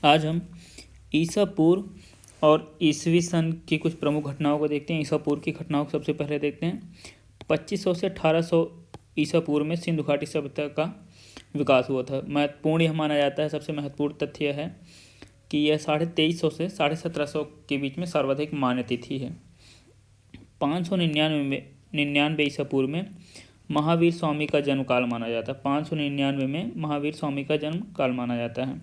आज हम ईसा पूर्व और ईसवी सन की कुछ प्रमुख घटनाओं को देखते हैं। ईसा पूर्व की घटनाओं को सबसे पहले देखते हैं। 2500 से 1800 ईसा पूर्व में सिंधु घाटी सभ्यता का विकास हुआ था। महत्वपूर्ण यह माना जाता है, सबसे महत्वपूर्ण तथ्य है कि यह 2350 से 1750 के बीच में सर्वाधिक मान्य तिथि है। 599 ईसा पूर्व में महावीर स्वामी का जन्म काल माना जाता है। 599 में महावीर स्वामी का जन्म काल माना जाता है।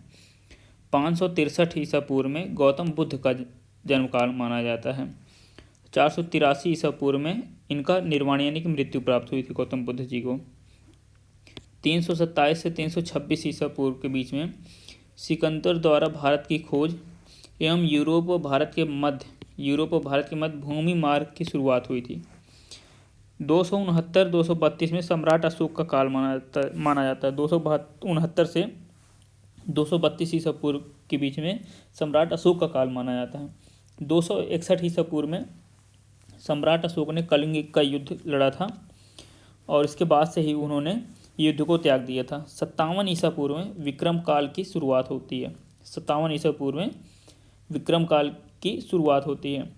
563 ईसा पूर्व में गौतम बुद्ध का जन्म काल माना जाता है। 483 ईसा पूर्व में इनका निर्वाण यानी कि मृत्यु प्राप्त हुई थी गौतम बुद्ध जी को। 327 से 326 ईसा पूर्व के बीच में सिकंदर द्वारा भारत की खोज एवं यूरोप व भारत के मध्य भूमि मार्ग की शुरुआत हुई थी। 269-232 में सम्राट अशोक का काल माना जाता है। 269 से 232 ईसा पूर्व के बीच में सम्राट अशोक का काल माना जाता है। 261 ईसा पूर्व में सम्राट अशोक ने कलिंग का युद्ध लड़ा था और इसके बाद से ही उन्होंने युद्ध को त्याग दिया था। 57 ईसा पूर्व में विक्रम काल की शुरुआत होती है। 57 ईसा पूर्व में विक्रम काल की शुरुआत होती है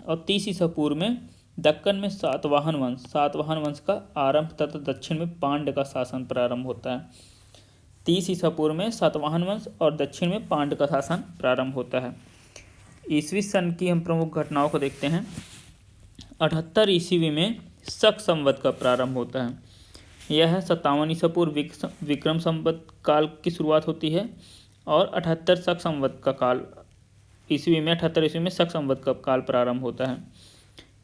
और 30 ईसा पूर्व में दक्कन में सातवाहन वंश का आरंभ तथा दक्षिण में पांड्य का शासन प्रारंभ होता है। 30 ईसा पूर्व में सातवाहन वंश और दक्षिण में पांड्य का शासन प्रारंभ होता है। ईसवी सन की हम प्रमुख घटनाओं को देखते हैं। 78 ईस्वी में शक संवत का प्रारंभ होता है। यह 57 ईसा पूर्व विक्रम संवत काल की शुरुआत होती है और 78 शक संवत का काल ईस्वी में 78 ईस्वी में शक संवत का काल प्रारंभ होता है।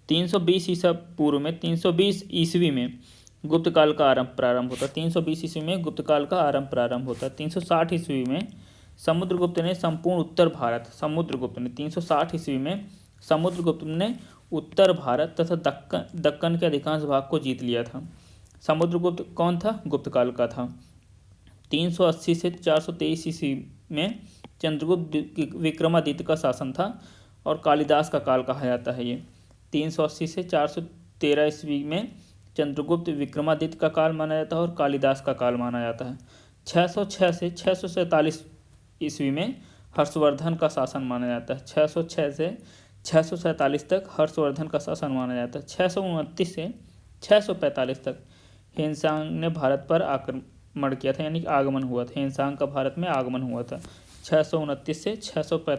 320 ईसा पूर्व में 320 ईस्वी में गुप्त काल का आरंभ प्रारंभ होता है। 320 ईस्वी में गुप्त काल का आरंभ प्रारंभ होता है। 360 ईस्वी में समुद्रगुप्त ने संपूर्ण उत्तर भारत 360 ईस्वी में समुद्रगुप्त ने उत्तर भारत तथा दक्कन के अधिकांश भाग को जीत लिया था। समुद्रगुप्त कौन था? गुप्त काल का था। 380 से 423 ईस्वी में चंद्रगुप्त विक्रमादित्य का शासन था और कालिदास का काल कहा जाता है। ये 380 से 413 ईस्वी में चंद्रगुप्त विक्रमादित्य का काल माना जाता है और कालिदास का काल माना जाता है। 606 से 647 ईस्वी में हर्षवर्धन का शासन माना जाता है। 606 से 647 तक हर्षवर्धन का शासन माना जाता है। 629 से 645 तक हेनसांग ने भारत पर आक्रमण किया था, यानी आगमन हुआ था। हेनसांग का भारत में आगमन हुआ था 629 से 645